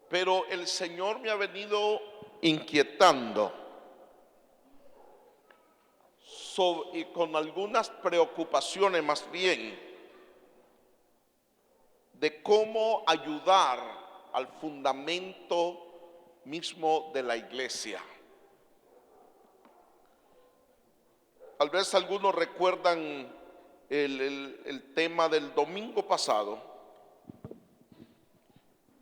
pero el Señor me ha venido inquietando y con algunas preocupaciones más bien de cómo ayudar al fundamento mismo de la iglesia. Tal vez algunos recuerdan el tema del domingo pasado.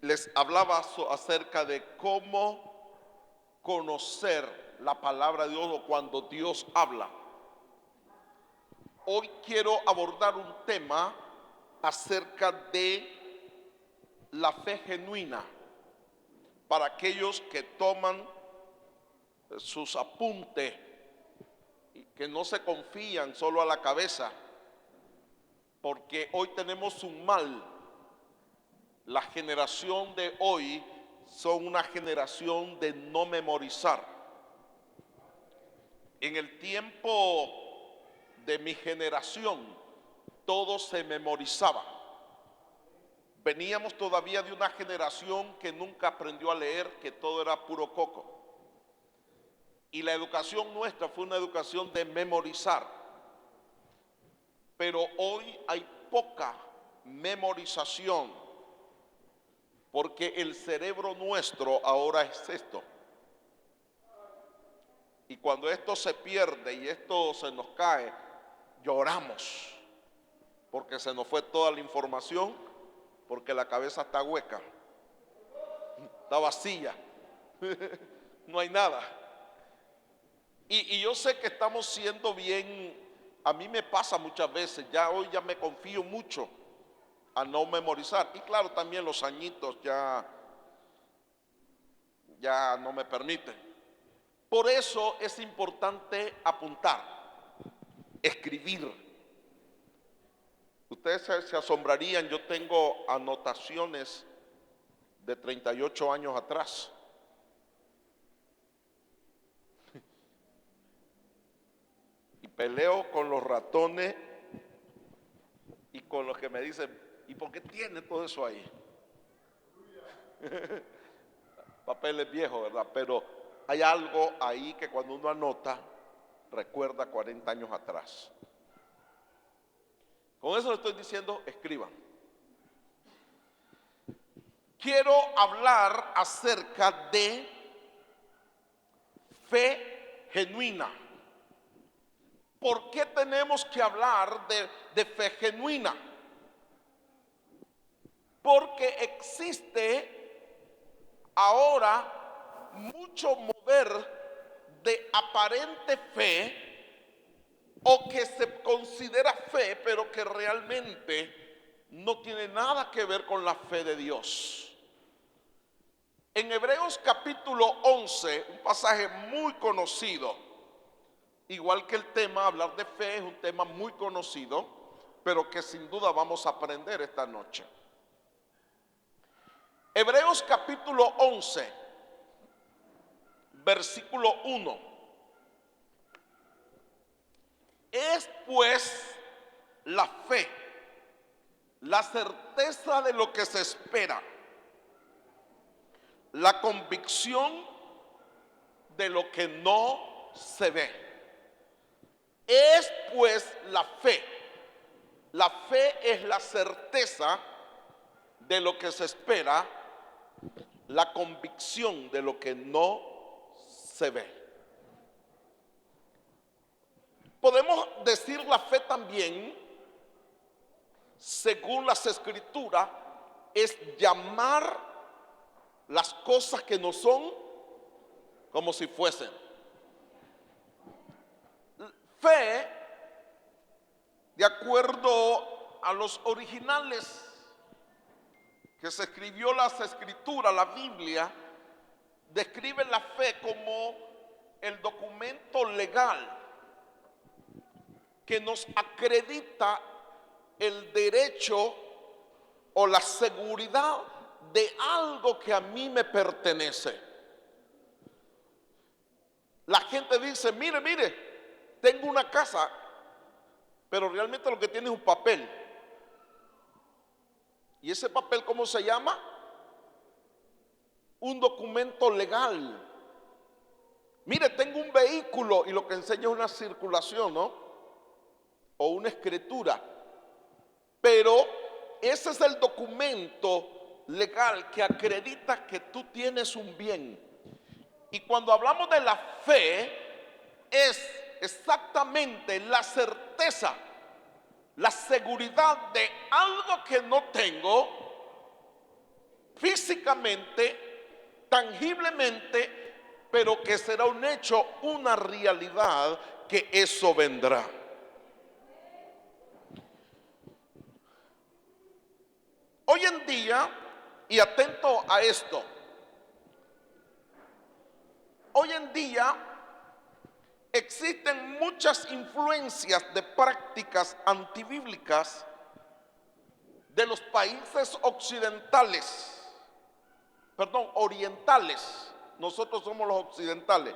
Les hablaba acerca de cómo conocer la palabra de Dios o cuando Dios habla. Hoy quiero abordar un tema acerca de la fe genuina para aquellos que toman sus apuntes y que no se confían solo a la cabeza, porque hoy tenemos un mal. La generación de hoy son una generación de no memorizar. En el tiempo de mi generación todo se memorizaba. Veníamos todavía de una generación que nunca aprendió a leer, que todo era puro coco. Y la educación nuestra fue una educación de memorizar. Pero hoy hay poca memorización, porque el cerebro nuestro ahora es esto. Y cuando esto se pierde y esto se nos cae, lloramos, porque se nos fue toda la información, porque la cabeza está hueca, está vacía, no hay nada. Y yo sé que estamos siendo bien, a mí me pasa muchas veces, ya hoy ya me confío mucho a no memorizar. Y claro, también los añitos ya no me permiten. Por eso es importante apuntar, escribir. Ustedes se asombrarían, yo tengo anotaciones de 38 años atrás. Y peleo con los ratones y con los que me dicen, ¿y por qué tiene todo eso ahí? Papeles viejos, ¿verdad? Pero hay algo ahí que cuando uno anota, recuerda 40 años atrás. Con eso le estoy diciendo, escriban. Quiero hablar acerca de fe genuina. ¿Por qué tenemos que hablar de fe genuina? Porque existe ahora mucho mover de aparente fe o que se considera fe, pero que realmente no tiene nada que ver con la fe de Dios. En Hebreos capítulo 11, un pasaje muy conocido, igual que el tema, hablar de fe es un tema muy conocido, pero que sin duda vamos a aprender esta noche. Hebreos capítulo 11, versículo 1. Es pues la fe, la certeza de lo que se espera, la convicción de lo que no se ve. Es pues la fe. La fe es la certeza de lo que se espera, la convicción de lo que no se ve. Podemos decir la fe también, según las escrituras, es llamar las cosas que no son como si fuesen. Fe, de acuerdo a los originales que se escribió las escrituras, la Biblia, describe la fe como el documento legal que nos acredita el derecho o la seguridad de algo que a mí me pertenece. La gente dice, mire, tengo una casa, pero realmente lo que tiene es un papel. ¿Y ese papel cómo se llama? un documento legal. Mire, tengo un vehículo y lo que enseña es una circulación, ¿no? O una escritura. Pero ese es el documento legal que acredita que tú tienes un bien. Y cuando hablamos de la fe, es exactamente la certeza, la seguridad de algo que no tengo físicamente, tangiblemente, pero que será un hecho, una realidad, que eso vendrá. Hoy en día, y atento a esto, hoy en día existen muchas influencias de prácticas antibíblicas de los países orientales. Nosotros somos los occidentales.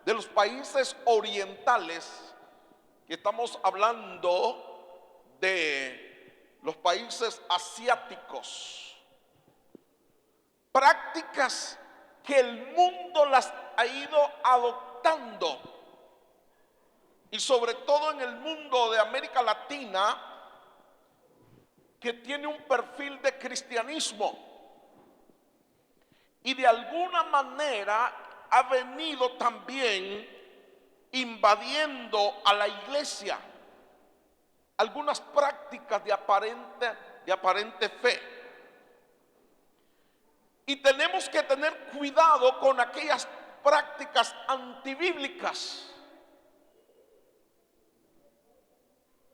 De los países orientales, que estamos hablando de los países asiáticos. Prácticas que el mundo las ha ido adoptando. Y sobre todo en el mundo de América Latina, que tiene un perfil de cristianismo. Y de alguna manera ha venido también invadiendo a la iglesia algunas prácticas de aparente fe. Y tenemos que tener cuidado con aquellas prácticas antibíblicas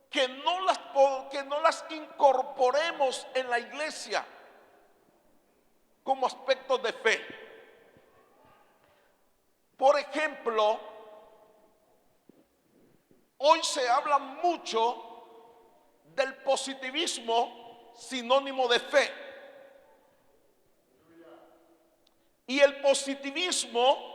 que no las incorporemos en la iglesia como aspectos de fe. Por ejemplo, hoy se habla mucho del positivismo, sinónimo de fe. Y el positivismo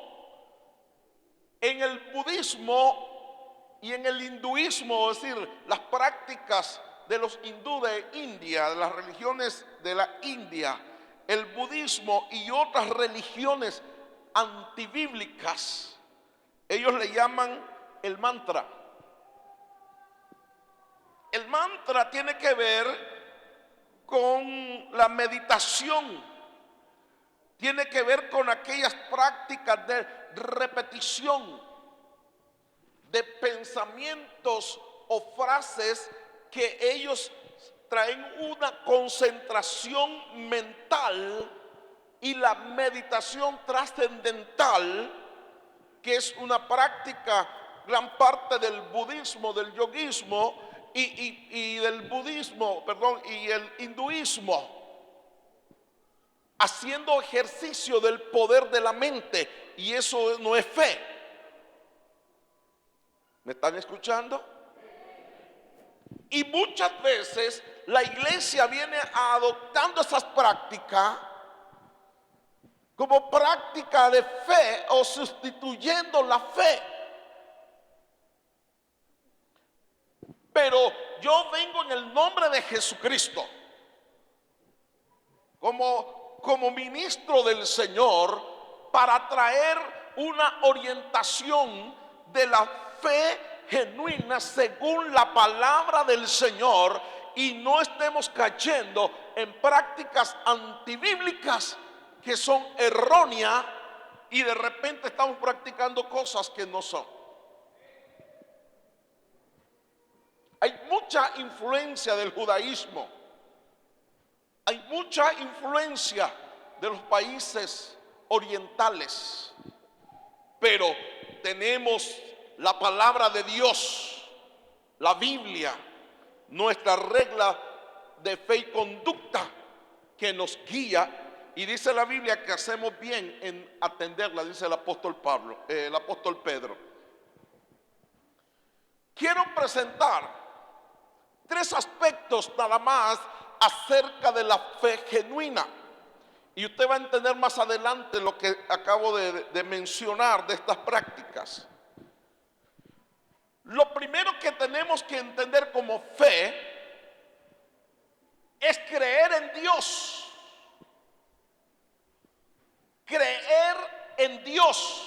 en el budismo y en el hinduismo, es decir, las prácticas de los hindú de India, de las religiones de la India, el budismo y otras religiones antibíblicas, ellos le llaman el mantra. El mantra tiene que ver con la meditación, tiene que ver con aquellas prácticas de repetición de pensamientos o frases que ellos traen una concentración mental, y la meditación trascendental, que es una práctica, gran parte del budismo, del yoguismo y del budismo, y el hinduismo, haciendo ejercicio del poder de la mente, y eso no es fe. ¿Me están escuchando? Y muchas veces la iglesia viene adoptando esas prácticas como práctica de fe o sustituyendo la fe. Pero yo vengo en el nombre de Jesucristo como ministro del Señor para traer una orientación de la fe genuina según la palabra del Señor, y no estemos cayendo en prácticas antibíblicas que son erróneas y de repente estamos practicando cosas que no son. Hay mucha influencia del judaísmo, hay mucha influencia de los países orientales, pero tenemos la palabra de Dios, la Biblia, nuestra regla de fe y conducta que nos guía, y dice la Biblia que hacemos bien en atenderla, dice el apóstol Pedro. Quiero presentar 3 aspectos nada más acerca de la fe genuina, y usted va a entender más adelante lo que acabo de mencionar de estas prácticas. Lo primero que tenemos que entender como fe es creer en Dios. en Dios.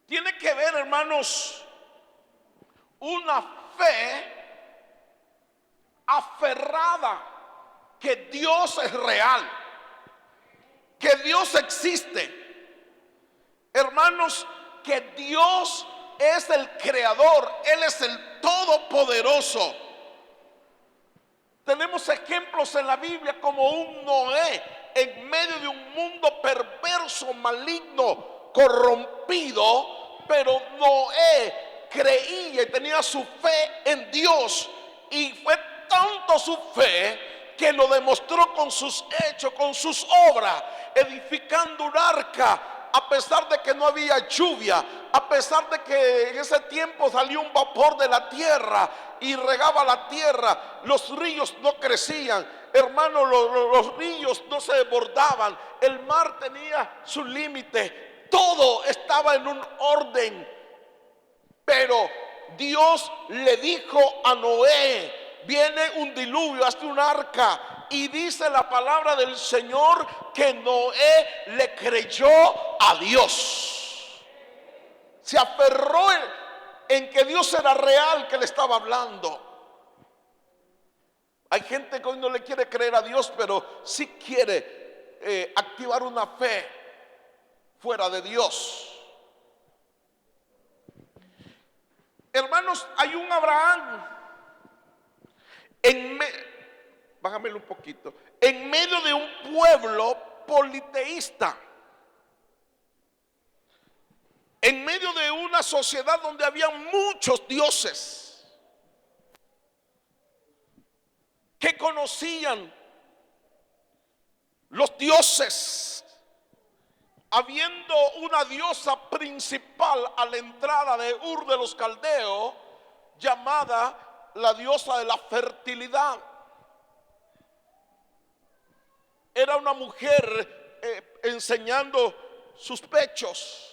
Tiene que ver, hermanos, una fe aferrada que Dios es real, que Dios existe. Hermanos, que Dios es el creador, Él es el todopoderoso. Tenemos ejemplos en la Biblia como un Noé en medio de un mundo perverso, maligno, corrompido, pero Noé creía y tenía su fe en Dios, y fue tanto su fe que lo demostró con sus hechos, con sus obras, edificando un arca. A pesar de que no había lluvia, a pesar de que en ese tiempo salió un vapor de la tierra y regaba la tierra, los ríos no crecían, hermanos, los ríos no se desbordaban, el mar tenía su límite, todo estaba en un orden. Pero Dios le dijo a Noé: viene un diluvio, hazte un arca. Y dice la palabra del Señor que Noé le creyó a Dios. Se aferró en que Dios era real, que le estaba hablando. Hay gente que hoy no le quiere creer a Dios, pero sí quiere activar una fe fuera de Dios. Hermanos, hay un Abraham bájamelo un poquito, en medio de un pueblo politeísta, en medio de una sociedad donde había muchos dioses que conocían los dioses, habiendo una diosa principal a la entrada de Ur de los Caldeos, llamada la diosa de la fertilidad. Era una mujer enseñando sus pechos.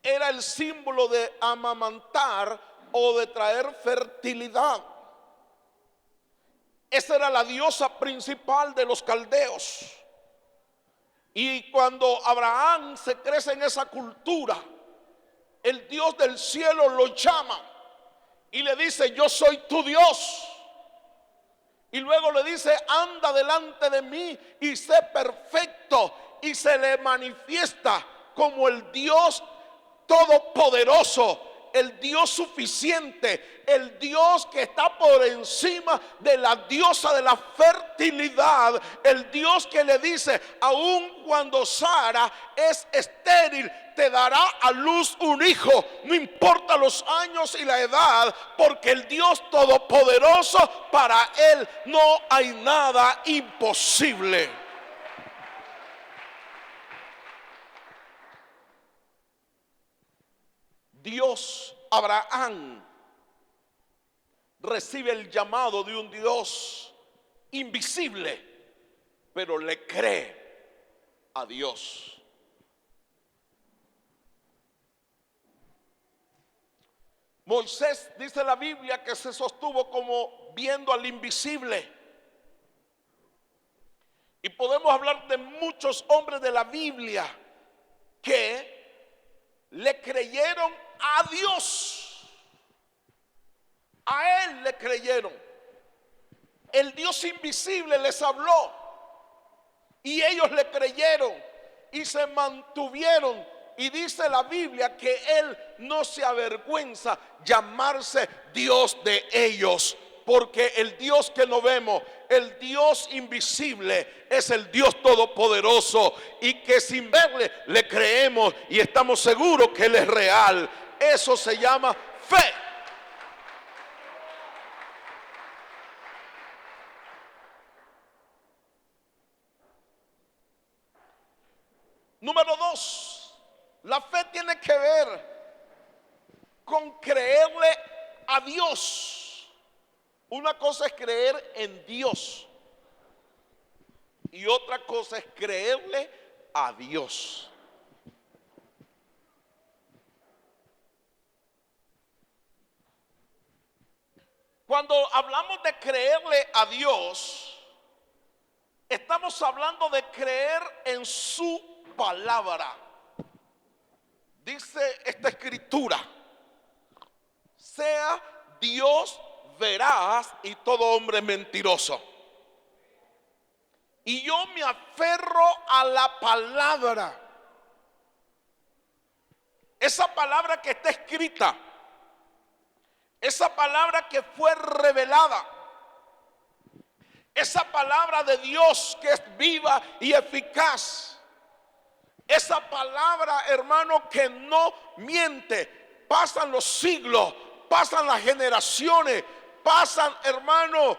Era el símbolo de amamantar o de traer fertilidad. Esa era la diosa principal de los caldeos. Y cuando Abraham se crece en esa cultura, el Dios del cielo lo llama y le dice: yo soy tu Dios. Y luego le dice: anda delante de mí y sé perfecto. Y se le manifiesta como el Dios todopoderoso, el Dios suficiente, el Dios que está por encima de la diosa de la fertilidad, el Dios que le dice: aun cuando Sara es estéril, te dará a luz un hijo, no importa los años y la edad, porque el Dios todopoderoso, para Él no hay nada imposible. Dios, Abraham recibe el llamado de un Dios invisible, pero le cree a Dios. Moisés, dice la Biblia, que se sostuvo como viendo al invisible. Y podemos hablar de muchos hombres de la Biblia que le creyeron a Dios. A Él le creyeron. El Dios invisible les habló y ellos le creyeron y se mantuvieron. Y dice la Biblia que Él no se avergüenza llamarse Dios de ellos, porque el Dios que no vemos, el Dios invisible, es el Dios todopoderoso, y que sin verle le creemos y estamos seguros que Él es real. Eso se llama fe. Número 2. La fe tiene que ver con creerle a Dios. Una cosa es creer en Dios y otra cosa es creerle a Dios. Cuando hablamos de creerle a Dios, Estamos hablando de creer en su palabra. Dice esta escritura: sea Dios veraz y todo hombre mentiroso. Y yo me aferro a la palabra. Esa palabra que está escrita, esa palabra que fue revelada, esa palabra de Dios que es viva y eficaz, esa palabra, hermano, que no miente. Pasan los siglos, pasan las generaciones, pasan, hermano,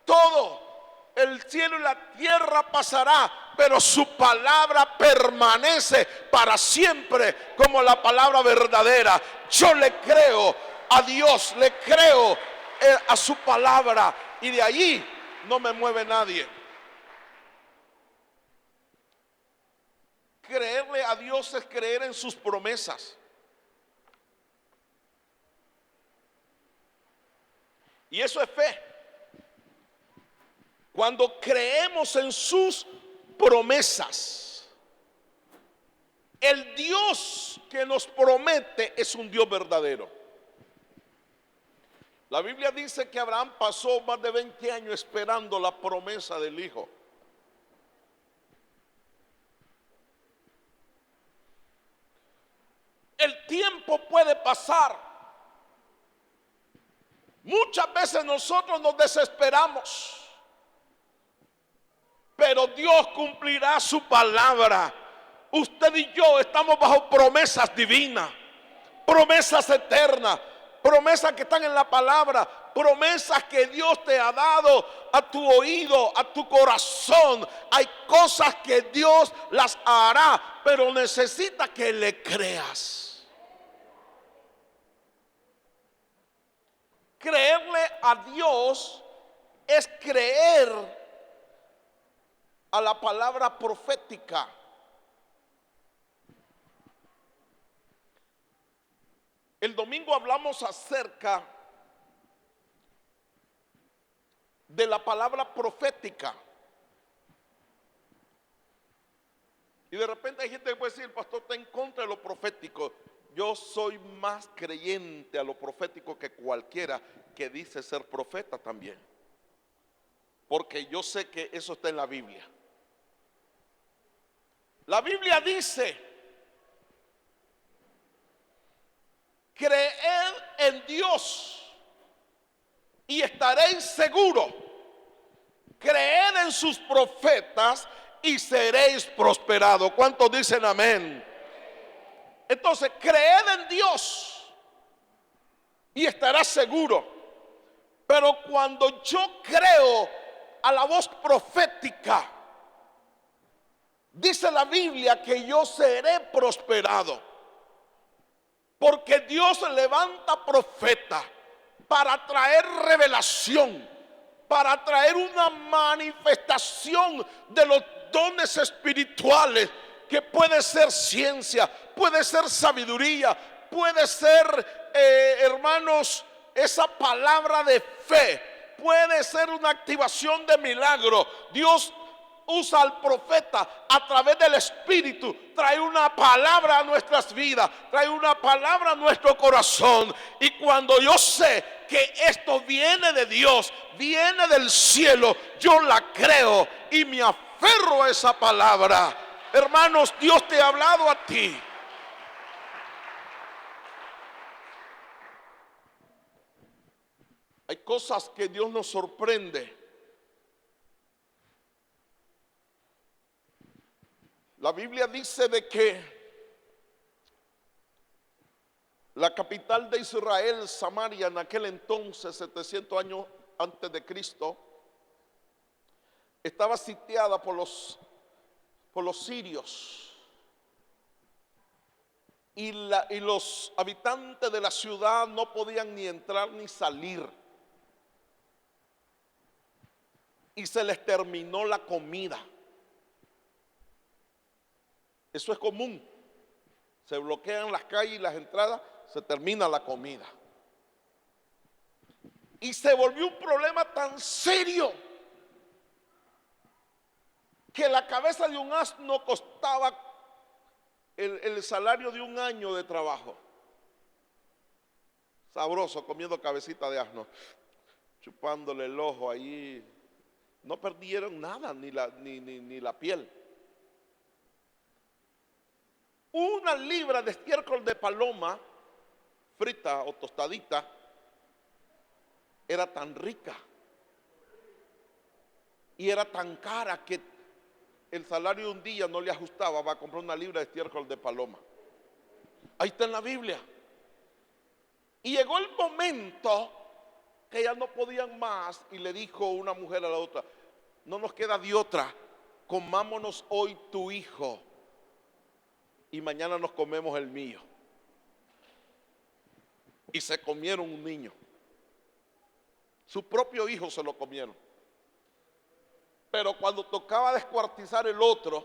todo. El cielo y la tierra pasará, pero su palabra permanece para siempre como la palabra verdadera. Yo le creo a Dios, le creo a su palabra, y de allí no me mueve nadie. Creerle a Dios es creer en sus promesas. Y eso es fe. Cuando creemos en sus promesas, el Dios que nos promete es un Dios verdadero. La Biblia dice que Abraham pasó más de 20 años esperando la promesa del Hijo. El tiempo puede pasar. Muchas veces nosotros nos desesperamos, pero Dios cumplirá su palabra. Usted y yo estamos bajo promesas divinas, promesas eternas, promesas que están en la palabra, promesas que Dios te ha dado a tu oído, a tu corazón. Hay cosas que Dios las hará, pero necesita que le creas. Creerle a Dios es creer a la palabra profética. El domingo hablamos acerca de la palabra profética. Y de repente hay gente que puede decir: el pastor está en contra de lo profético. Yo soy más creyente a lo profético que cualquiera que dice ser profeta también, porque yo sé que eso está en la Biblia. La Biblia dice: creed en Dios y estaréis seguros. Creed en sus profetas y seréis prosperados. ¿Cuántos dicen amén? Entonces, creed en Dios y estarás seguro. Pero cuando yo creo a la voz profética, dice la Biblia que yo seré prosperado. Porque Dios levanta profeta para traer revelación, para traer una manifestación de los dones espirituales, que puede ser ciencia, puede ser sabiduría, puede ser, hermanos, esa palabra de fe, puede ser una activación de milagro. Dios usa al profeta a través del Espíritu, trae una palabra a nuestras vidas, trae una palabra a nuestro corazón. Y cuando yo sé que esto viene de Dios, viene del cielo, yo la creo y me aferro a esa palabra. Hermanos, Dios te ha hablado a ti. Hay cosas que Dios nos sorprende. La Biblia dice de que la capital de Israel, Samaria, en aquel entonces, 700 años antes de Cristo, estaba sitiada por los sirios. Y los habitantes de la ciudad no podían ni entrar ni salir. Y se les terminó la comida. Eso es común. Se bloquean las calles y las entradas, se termina la comida. Y se volvió un problema tan serio que la cabeza de un asno costaba el salario de un año de trabajo. Sabroso, comiendo cabecita de asno, chupándole el ojo ahí. No perdieron nada, ni la piel. Una libra de estiércol de paloma frita o tostadita era tan rica y era tan cara que el salario de un día no le ajustaba para comprar una libra de estiércol de paloma. Ahí está en la Biblia. Y llegó el momento que ya no podían más y le dijo una mujer a la otra: no nos queda de otra, comámonos hoy tu hijo y mañana nos comemos el mío. Y se comieron un niño. Su propio hijo se lo comieron. Pero cuando tocaba descuartizar el otro,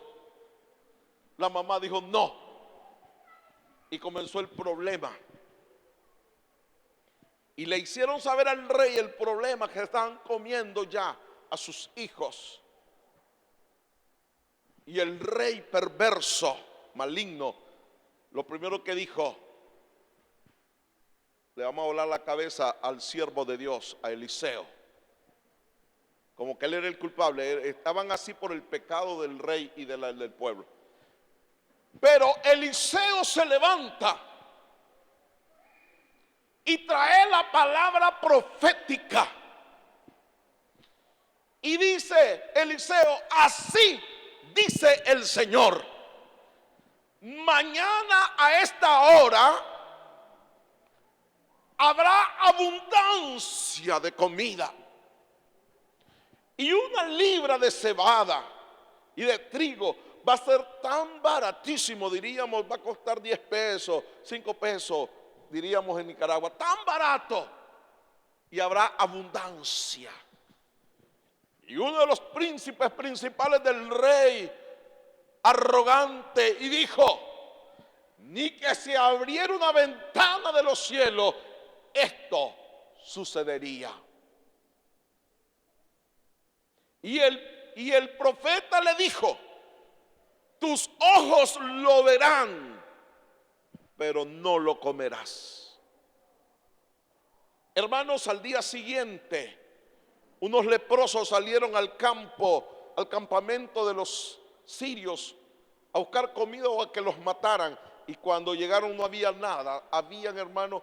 la mamá dijo no. Y comenzó el problema. Y le hicieron saber al rey el problema, que estaban comiendo ya a sus hijos. Y el rey perverso, maligno, lo primero que dijo: le vamos a volar la cabeza al siervo de Dios, a Eliseo. Como que él era el culpable. Estaban así por el pecado del rey y del pueblo. Pero Eliseo se levanta y trae la palabra profética. Y dice Eliseo: así dice el Señor, mañana a esta hora habrá abundancia de comida, y una libra de cebada y de trigo va a ser tan baratísimo, diríamos, va a costar 10 pesos, 5 pesos, diríamos en Nicaragua, tan barato, y habrá abundancia. Y uno de los príncipes principales del rey, arrogante, y dijo: ni que se abriera una ventana de los cielos, esto sucedería. Y el profeta le dijo: tus ojos lo verán, pero no lo comerás. Hermanos, al día siguiente, unos leprosos salieron al campo, al campamento de los sirios, a buscar comida o a que los mataran. Y cuando llegaron no había nada. Habían, hermanos,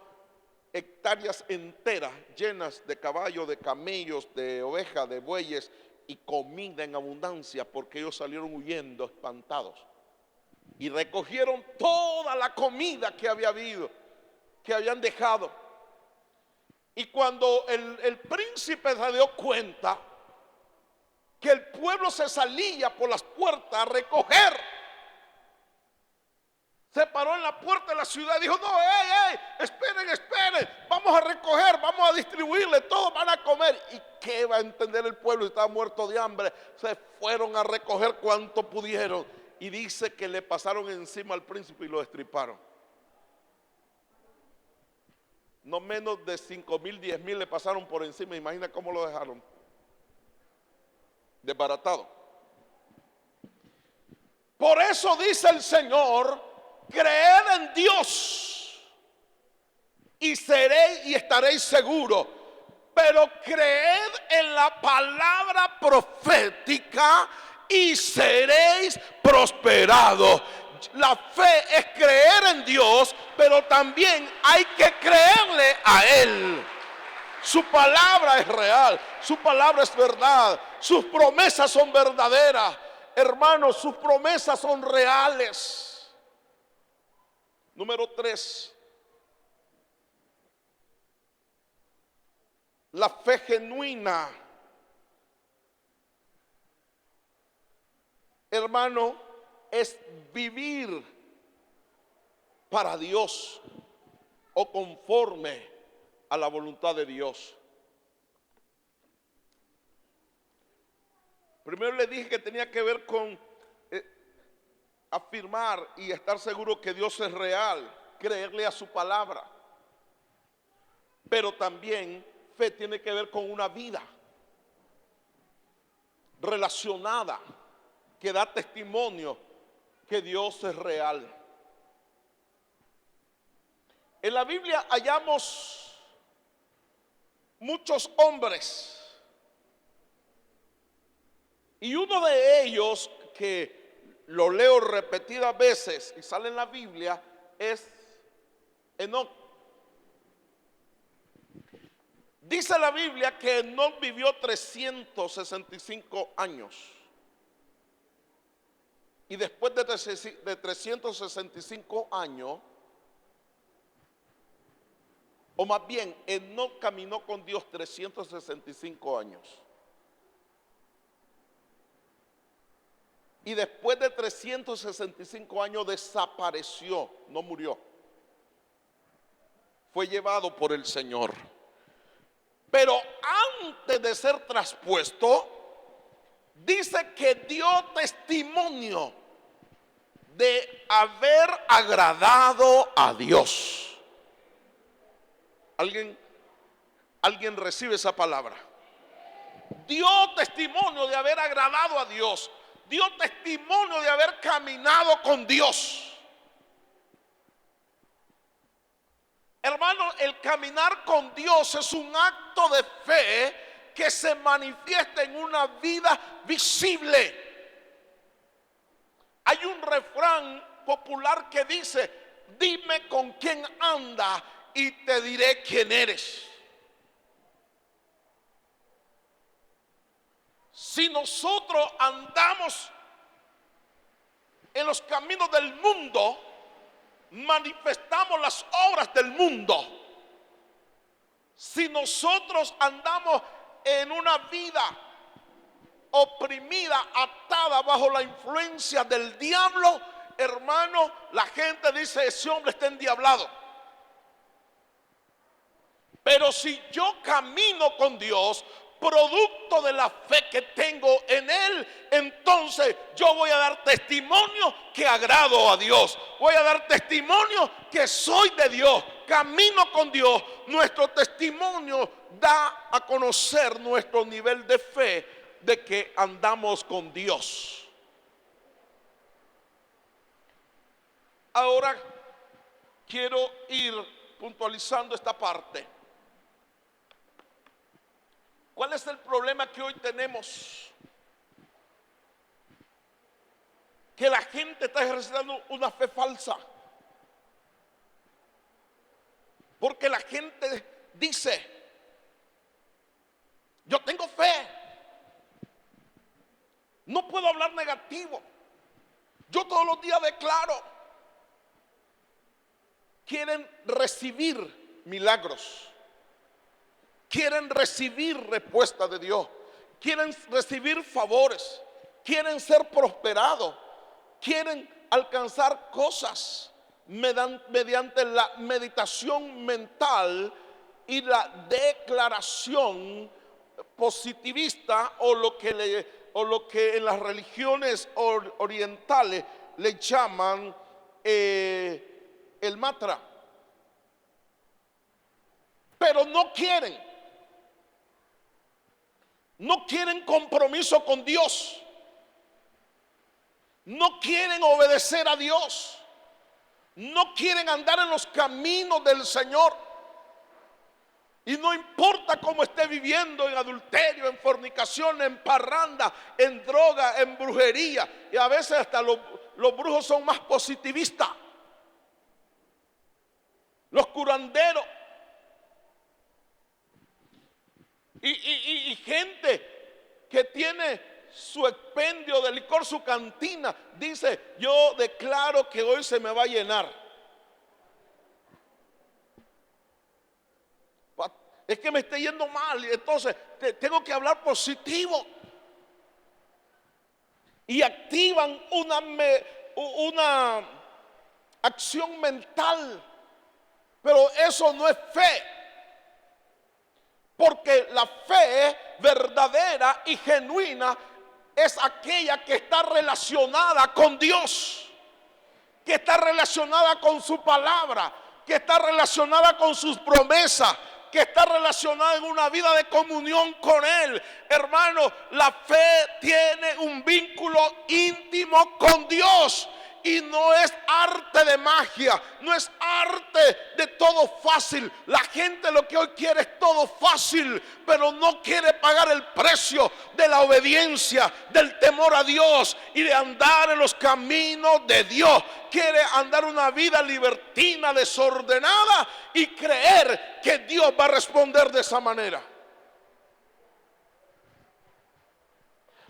hectáreas enteras llenas de caballos, de camellos, de ovejas, de bueyes, y comida en abundancia, porque ellos salieron huyendo espantados y recogieron toda la comida que había habido, que habían dejado. Y cuando el príncipe se dio cuenta que el pueblo se salía por las puertas a recoger, se paró en la puerta de la ciudad y dijo: no, esperen, vamos a recoger, vamos a distribuirle, todos van a comer. ¿Y qué va a entender el pueblo? Estaba muerto de hambre. Se fueron a recoger cuanto pudieron, y dice que le pasaron encima al príncipe y lo destriparon. No menos de 5,000, 10,000 le pasaron por encima. Imagina cómo lo dejaron desbaratado. Por eso dice el Señor: creed en Dios y seréis y estaréis seguros, pero creed en la palabra profética y seréis prosperados. La fe es creer en Dios, pero también hay que creerle a Él. Su palabra es real, su palabra es verdad, sus promesas son verdaderas. Hermanos, sus promesas son reales. Número 3, la fe genuina. Hermano, es vivir para Dios o conforme a la voluntad de Dios. Primero le dije que tenía que ver con afirmar y estar seguro que Dios es real, creerle a su palabra. Pero también fe tiene que ver con una vida relacionada que da testimonio que Dios es real. En la Biblia hallamos muchos hombres, y uno de ellos que lo leo repetidas veces y sale en la Biblia es Enoc. Dice la Biblia que Enoc vivió 365 años. Y después de 365 años, o más bien, Enoc caminó con Dios 365 años. Y después de 365 años desapareció, no murió. Fue llevado por el Señor. Pero antes de ser traspuesto, dice que dio testimonio de haber agradado a Dios. ¿Alguien recibe esa palabra? Dio testimonio de haber agradado a Dios. Dio testimonio de haber caminado con Dios. Hermano, el caminar con Dios es un acto de fe que se manifiesta en una vida visible. Hay un refrán popular que dice: dime con quién anda y te diré quién eres. Si nosotros andamos en los caminos del mundo, manifestamos las obras del mundo. Si nosotros andamos en una vida oprimida, atada bajo la influencia del diablo, hermano, la gente dice: ese hombre está endiablado. Pero si yo camino con Dios, producto de la fe que tengo en Él, entonces yo voy a dar testimonio que agrado a Dios. Voy a dar testimonio que soy de Dios, camino con Dios. Nuestro testimonio da a conocer nuestro nivel de fe, de que andamos con Dios. Ahora quiero ir puntualizando esta parte. ¿Cuál es el problema que hoy tenemos? Que la gente está ejercitando una fe falsa. Porque la gente dice: yo tengo fe, no puedo hablar negativo, yo todos los días declaro. Quieren recibir milagros, quieren recibir respuesta de Dios, quieren recibir favores, quieren ser prosperados, quieren alcanzar cosas mediante la meditación mental y la declaración positivista, o lo que en las religiones orientales le llaman el mantra. Pero no quieren compromiso con Dios, no quieren obedecer a Dios, no quieren andar en los caminos del Señor. Y no importa cómo esté viviendo, en adulterio, en fornicación, en parranda, en droga, en brujería. Y a veces hasta los brujos son más positivistas, los curanderos. Y gente que tiene su expendio de licor, su cantina, dice: yo declaro que hoy se me va a llenar. Es que me está yendo mal, y entonces tengo que hablar positivo. Y activan una acción mental. Pero eso no es fe. Porque la fe verdadera y genuina es aquella que está relacionada con Dios, que está relacionada con su palabra, que está relacionada con sus promesas, que está relacionada en una vida de comunión con Él. Hermano, la fe tiene un vínculo íntimo con Dios. Y no es arte de magia, no es arte de todo fácil. La gente lo que hoy quiere es todo fácil, pero no quiere pagar el precio de la obediencia, del temor a Dios y de andar en los caminos de Dios. Quiere andar una vida libertina, desordenada, y creer que Dios va a responder de esa manera.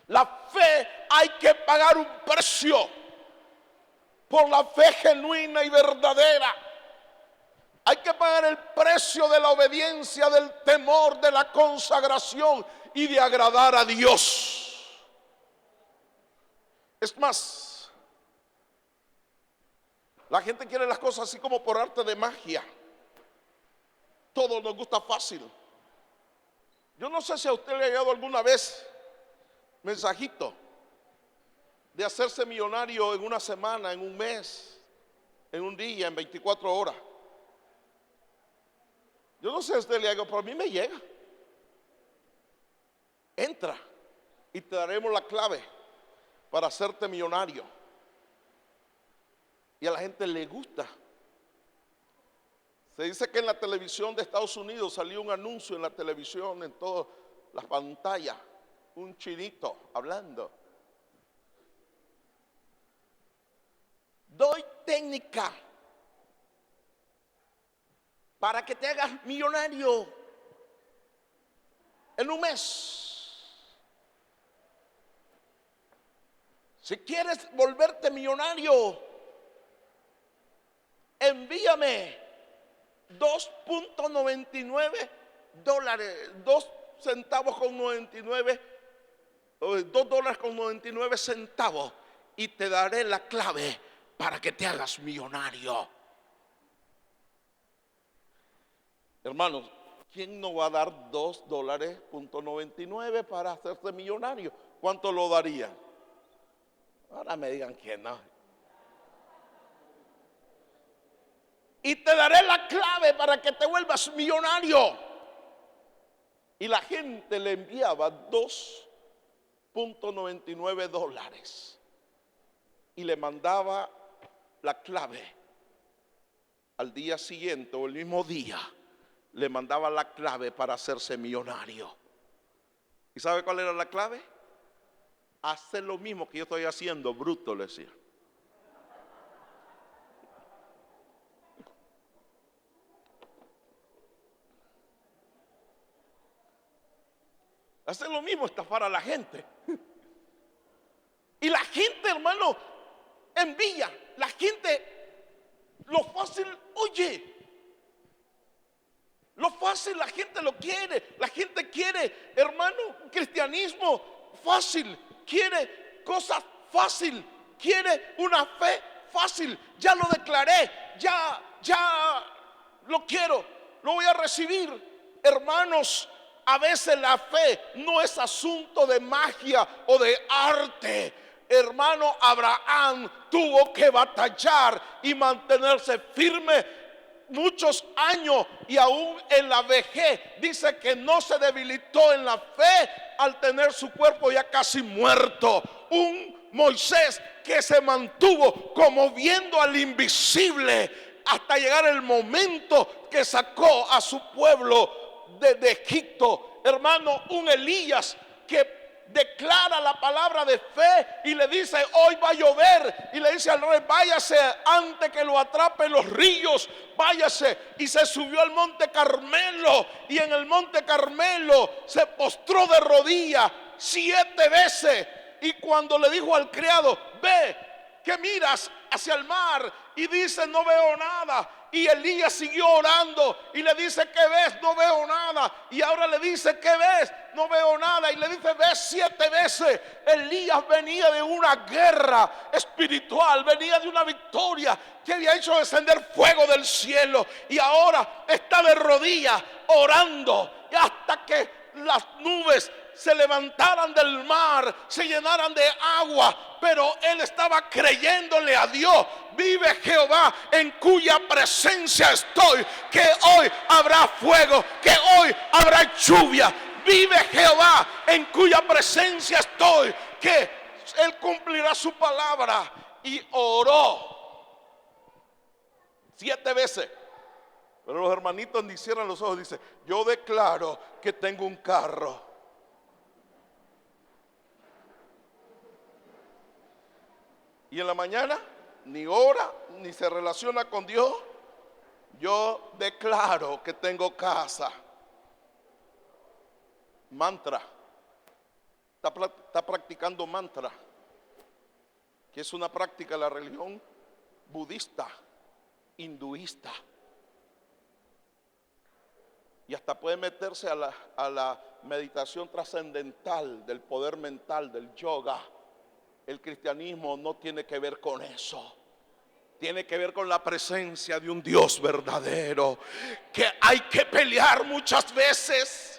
La fe hay que pagar un precio. Por la fe genuina y verdadera hay que pagar el precio de la obediencia, del temor, de la consagración y de agradar a Dios. Es más, la gente quiere las cosas así como por arte de magia. Todo nos gusta fácil. Yo no sé si a usted le ha llegado alguna vez mensajito de hacerse millonario en una semana, en un mes, en un día, en 24 horas. Yo no sé si a usted le hago, pero a mí me llega. Entra y te daremos la clave para hacerte millonario. Y a la gente le gusta. Se dice que en la televisión de Estados Unidos salió un anuncio en la televisión, en todas las pantallas, un chinito hablando. Doy técnica para que te hagas millonario en un mes. Si quieres volverte millonario, envíame $2.99, 2 centavos con 99, $2.99, y te daré la clave para que te hagas millonario. Hermanos, ¿quién no va a dar $2.99 para hacerse millonario? ¿Cuánto lo daría? Ahora me digan quién no. Y te daré la clave para que te vuelvas millonario. Y la gente le enviaba $2.99 y le mandaba la clave. Al día siguiente o el mismo día le mandaba la clave para hacerse millonario. ¿Y sabe cuál era la clave? Hacer lo mismo que yo estoy haciendo, bruto, le decía. Hacer lo mismo, estafar a la gente. Y la gente, hermano, envidia. La gente, lo fácil, oye, lo fácil la gente lo quiere. La gente quiere, hermano, un cristianismo fácil. Quiere cosas fácil. Quiere una fe fácil. Ya lo declaré, ya lo quiero, lo voy a recibir. Hermanos, a veces la fe no es asunto de magia o de arte. Hermano, Abraham tuvo que batallar y mantenerse firme muchos años, y aún en la vejez dice que no se debilitó en la fe al tener su cuerpo ya casi muerto. Un Moisés que se mantuvo como viendo al invisible hasta llegar el momento que sacó a su pueblo de Egipto. Hermano, un Elías que declara la palabra de fe y le dice: hoy va a llover, y le dice al rey: váyase antes que lo atrapen los ríos, váyase. Y se subió al monte Carmelo, y en el monte Carmelo se postró de rodillas 7 veces. Y cuando le dijo al criado: ve, que miras hacia el mar, y dice: no veo nada. Y Elías siguió orando y le dice: ¿qué ves? No veo nada. Y ahora le dice: ¿qué ves? No veo nada. Y le dice: ves 7 veces. Elías venía de una guerra espiritual, venía de una victoria que había hecho descender fuego del cielo, y ahora está de rodillas orando hasta que las nubes se levantaran del mar, se llenaran de agua, pero él estaba creyéndole a Dios. Vive Jehová en cuya presencia estoy, que hoy habrá fuego, que hoy habrá lluvia. Vive Jehová en cuya presencia estoy, que él cumplirá su palabra. Y oró 7 veces. Pero los hermanitos ni cierran los ojos, dice: yo declaro que tengo un carro. Y en la mañana ni ora, ni se relaciona con Dios. Yo declaro que tengo casa. Mantra. Está practicando mantra, que es una práctica de la religión budista, hinduista. Y hasta puede meterse a la meditación trascendental del poder mental, del yoga. El cristianismo no tiene que ver con eso. Tiene que ver con la presencia de un Dios verdadero, que hay que pelear muchas veces.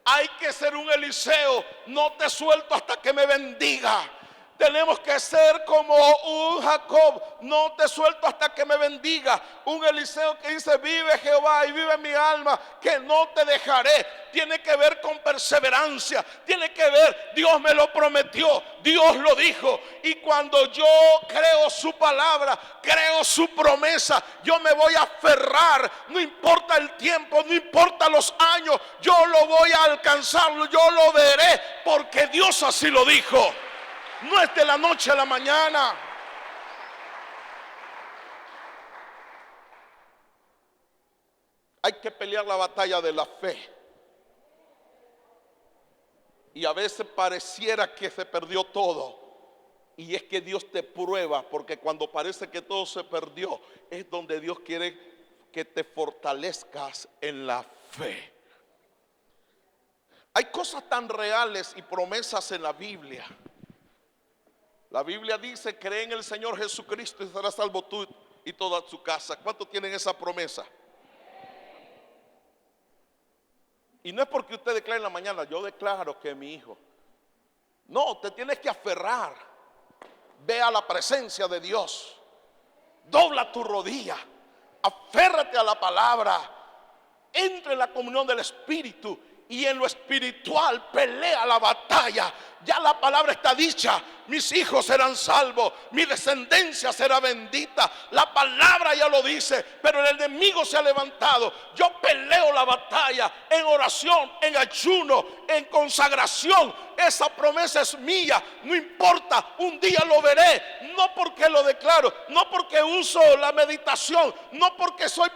Hay que ser un Eliseo: no te suelto hasta que me bendiga. Tenemos que ser como un Jacob: no te suelto hasta que me bendiga. Un Eliseo que dice: vive Jehová y vive mi alma, que no te dejaré. Tiene que ver con perseverancia. Tiene que ver, Dios me lo prometió, Dios lo dijo. Y cuando yo creo su palabra, creo su promesa, yo me voy a aferrar. No importa el tiempo, no importa los años, yo lo voy a alcanzarlo, yo lo veré, porque Dios así lo dijo. No es de la noche a la mañana. Hay que pelear la batalla de la fe. Y a veces pareciera que se perdió todo. Y es que Dios te prueba, porque cuando parece que todo se perdió, es donde Dios quiere que te fortalezcas en la fe. Hay cosas tan reales y promesas en la Biblia. La Biblia dice: cree en el Señor Jesucristo y serás salvo tú y toda su casa. ¿Cuántos tienen esa promesa? Y no es porque usted declare en la mañana: yo declaro que mi hijo. No, te tienes que aferrar. Ve a la presencia de Dios. Dobla tu rodilla. Aférrate a la palabra. Entra en la comunión del Espíritu. Y en lo espiritual pelea la batalla. Ya la palabra está dicha: mis hijos serán salvos, mi descendencia será bendita. La palabra ya lo dice, pero el enemigo se ha levantado. Yo peleo la batalla en oración, en ayuno, en consagración. Esa promesa es mía, no importa, un día lo veré. No porque lo declaro, no porque uso la meditación, no porque soy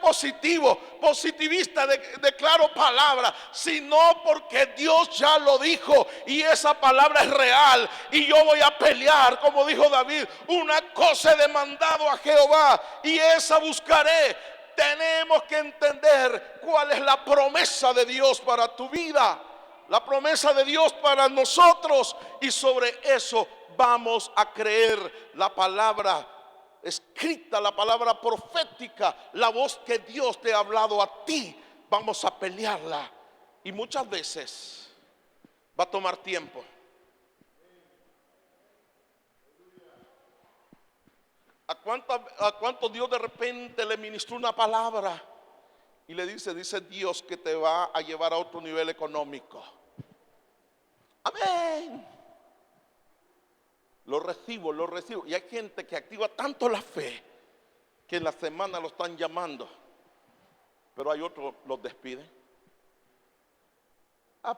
positivista, declaro palabra, sino porque Dios ya lo dijo y esa palabra es real. Y yo voy a pelear, como dijo David: una cosa he demandado a Jehová y esa buscaré. Tenemos que entender cuál es la promesa de Dios para tu vida, la promesa de Dios para nosotros, y sobre eso vamos a creer. La palabra escrita, la palabra profética, la voz que Dios te ha hablado a ti, vamos a pelearla. Y muchas veces va a tomar tiempo. ¿A cuánto Dios de repente le ministró una palabra y le dice Dios que te va a llevar a otro nivel económico? Amén. Lo recibo. Y hay gente que activa tanto la fe que en la semana lo están llamando, pero hay otros los despiden.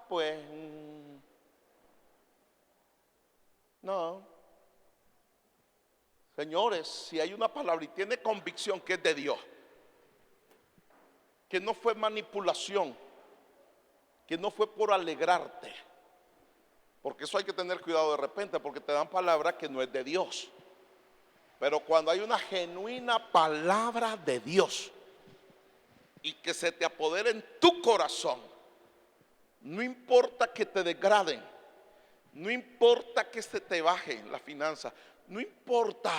Pues no. Señores, si hay una palabra y tiene convicción que es de Dios, que no fue manipulación, que no fue por alegrarte, porque eso hay que tener cuidado de repente, porque te dan palabra que no es de Dios. Pero cuando hay una genuina palabra de Dios y que se te apodera en tu corazón, no importa que te degraden, no importa que se te bajen las finanzas, no importa,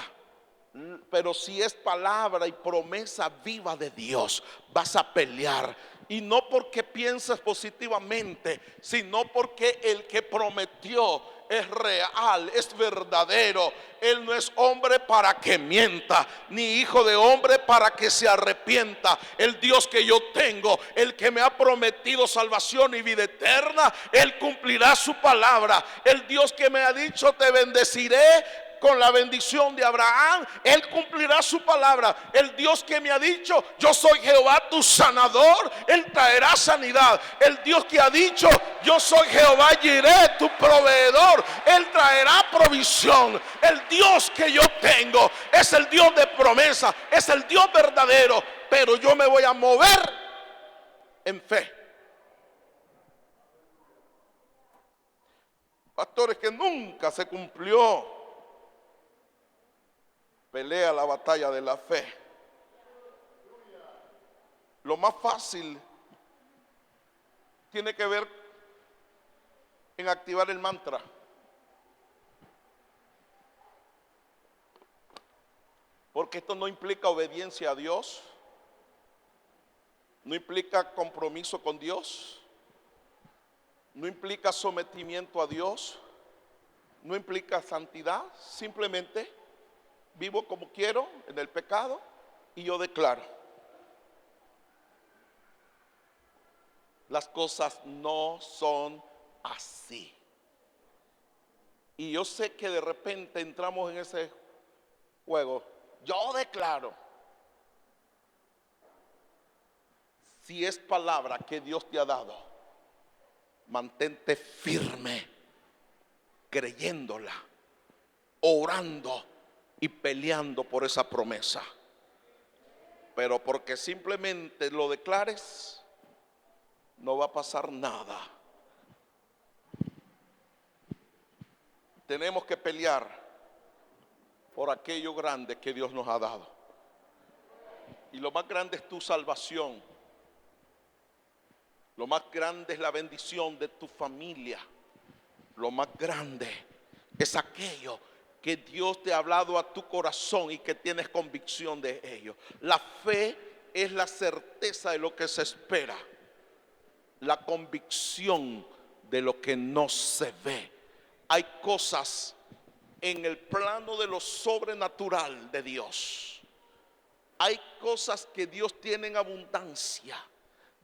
pero si es palabra y promesa viva de Dios, vas a pelear. Y no porque pienses positivamente, sino porque el que prometió es real, es verdadero. Él no es hombre para que mienta, ni hijo de hombre para que se arrepienta. El Dios que yo tengo, el que me ha prometido salvación y vida eterna, Él cumplirá su palabra. El Dios que me ha dicho te bendeciré con la bendición de Abraham, Él cumplirá su palabra. El Dios que me ha dicho, yo soy Jehová tu sanador, Él traerá sanidad. El Dios que ha dicho, yo soy Jehová Jireh, tu proveedor, Él traerá provisión. El Dios que yo tengo es el Dios de promesa, es el Dios verdadero. Pero yo me voy a mover en fe. Pastores, que nunca se cumplió. Pelea la batalla de la fe. Lo más fácil tiene que ver en activar el mantra. Porque esto no implica obediencia a Dios, no implica compromiso con Dios, no implica sometimiento a Dios, no implica santidad. Simplemente vivo como quiero en el pecado y yo declaro: las cosas no son así. Y yo sé que de repente entramos en ese juego. Yo declaro. Si es palabra que Dios te ha dado, mantente firme, creyéndola, orando y peleando por esa promesa. Pero porque simplemente lo declares, no va a pasar nada. Tenemos que pelear por aquello grande que Dios nos ha dado. Y lo más grande es tu salvación. Lo más grande es la bendición de tu familia. Lo más grande es aquello que Dios te ha hablado a tu corazón y que tienes convicción de ello. La fe es la certeza de lo que se espera, la convicción de lo que no se ve. Hay cosas en el plano de lo sobrenatural de Dios. Hay cosas que Dios tiene en abundancia.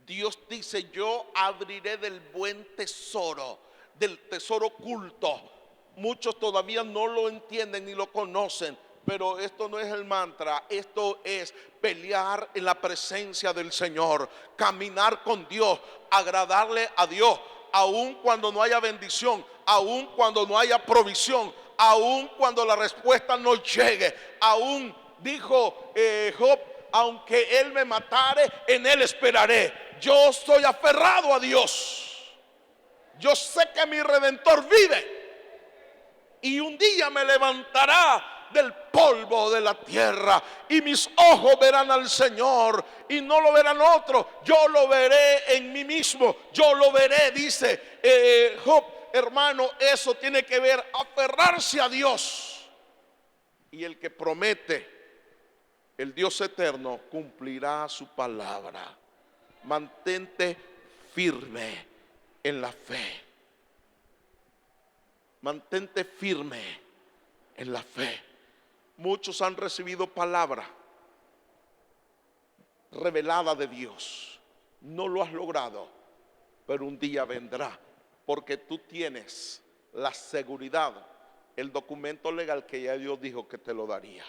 Dios dice: yo abriré del buen tesoro, del tesoro oculto. Muchos todavía no lo entienden ni lo conocen, pero esto no es el mantra, esto es pelear en la presencia del Señor, caminar con Dios, agradarle a Dios, aun cuando no haya bendición, aun cuando no haya provisión, aun cuando la respuesta no llegue. Aun dijo Job: aunque él me matare, en él esperaré. Yo estoy aferrado a Dios. Yo sé que mi Redentor vive y un día me levantará del polvo de la tierra y mis ojos verán al Señor y no lo verán otro. Yo lo veré en mí mismo, yo lo veré, dice Job. Hermano, eso tiene que ver aferrarse a Dios. Y el que promete, el Dios eterno, cumplirá su palabra. Mantente firme en la fe. Mantente firme en la fe. Muchos han recibido palabra revelada de Dios. No lo has logrado, pero un día vendrá, porque tú tienes la seguridad, el documento legal que ya Dios dijo que te lo daría.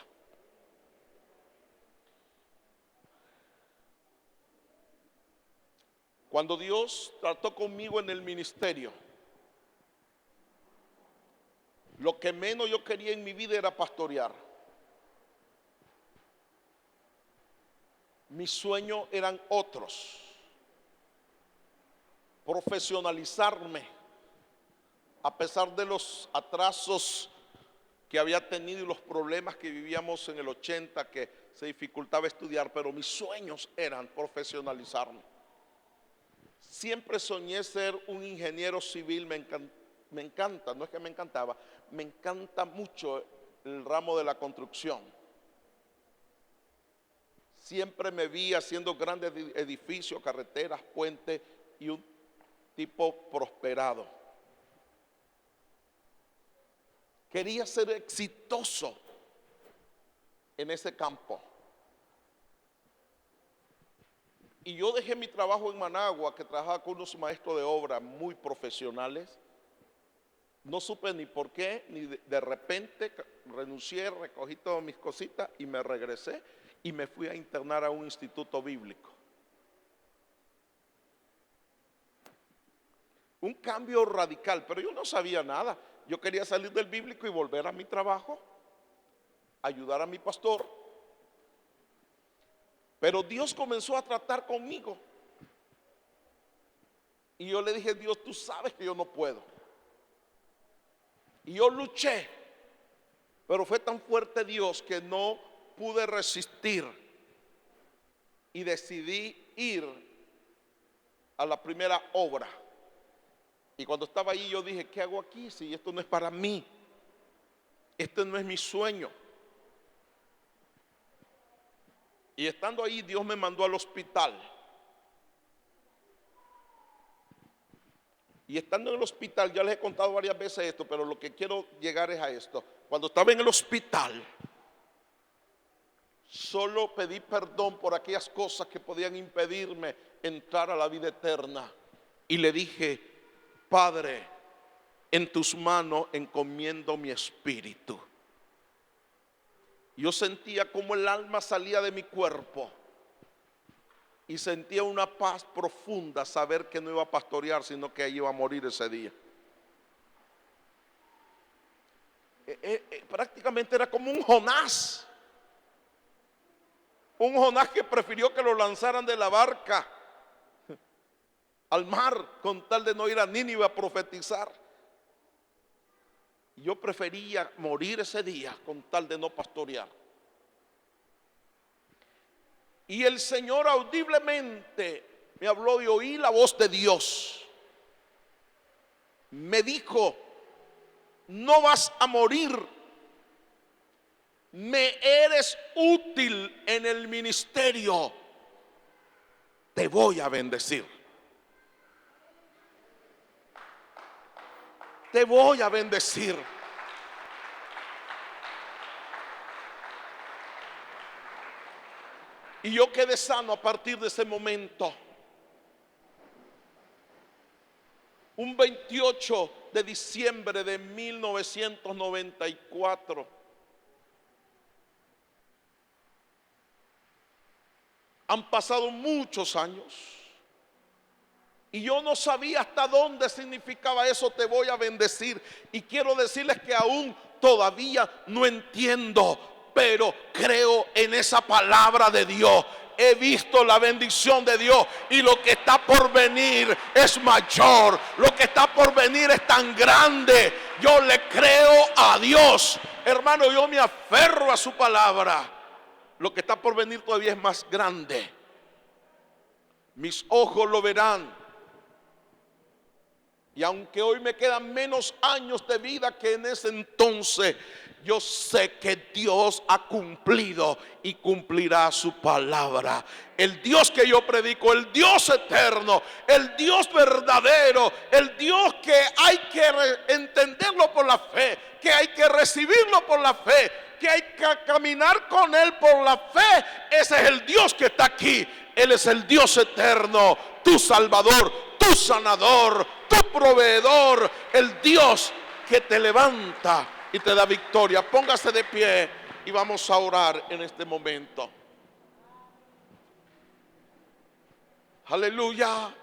Cuando Dios trató conmigo en el ministerio, lo que menos yo quería en mi vida era pastorear. Mis sueños eran otros. Profesionalizarme, a pesar de los atrasos que había tenido y los problemas que vivíamos en el 80, que se dificultaba estudiar, pero mis sueños eran profesionalizarme. Siempre soñé ser un ingeniero civil. Me encanta, no es que me encantaba, me encanta mucho el ramo de la construcción. siempre me vi haciendo grandes edificios, carreteras, puentes y un tipo prosperado. Quería ser exitoso en ese campo. Y yo dejé mi trabajo en Managua, que trabajaba con unos maestros de obra muy profesionales. No supe ni por qué, ni de repente renuncié, recogí todas mis cositas y me regresé y me fui a internar a un instituto bíblico. Un cambio radical, pero yo no sabía nada. Yo quería salir del bíblico y volver a mi trabajo, ayudar a mi pastor. Pero Dios comenzó a tratar conmigo. Y yo le dije: Dios, tú sabes que yo no puedo. Y yo luché, pero fue tan fuerte Dios que no pude resistir. Y decidí ir a la primera obra. Y cuando estaba allí yo dije: ¿qué hago aquí si esto no es para mí? Este no es mi sueño. Y estando ahí, Dios me mandó al hospital. Y estando en el hospital, ya les he contado varias veces esto, pero lo que quiero llegar es a esto. Cuando estaba en el hospital, solo pedí perdón por aquellas cosas que podían impedirme entrar a la vida eterna. Y le dije: Padre, en tus manos encomiendo mi espíritu. Yo sentía como el alma salía de mi cuerpo y sentía una paz profunda, saber que no iba a pastorear, sino que iba a morir ese día. Prácticamente era como un Jonás que prefirió que lo lanzaran de la barca al mar con tal de no ir a Nínive a profetizar. Yo prefería morir ese día con tal de no pastorear. Y el Señor audiblemente me habló y oí la voz de Dios. Me dijo: no vas a morir, me eres útil en el ministerio, te voy a bendecir. Te voy a bendecir. Y yo quedé sano a partir de ese momento. Un 28 de diciembre de 1994. Han pasado muchos años. Y yo no sabía hasta dónde significaba eso: te voy a bendecir. Y quiero decirles que aún todavía no entiendo, pero creo en esa palabra de Dios. He visto la bendición de Dios y lo que está por venir es mayor. Lo que está por venir es tan grande. Yo le creo a Dios, hermano. Yo me aferro a su palabra. Lo que está por venir todavía es más grande. Mis ojos lo verán. Y aunque hoy me quedan menos años de vida que en ese entonces, yo sé que Dios ha cumplido y cumplirá su palabra. El Dios que yo predico, el Dios eterno, el Dios verdadero, el Dios que hay que entenderlo por la fe, que hay que recibirlo por la fe, que hay que caminar con Él por la fe. Ese es el Dios que está aquí. Él es el Dios eterno, tu Salvador, tu sanador, tu proveedor, el Dios que te levanta y te da victoria. Póngase de pie y vamos a orar en este momento. Aleluya.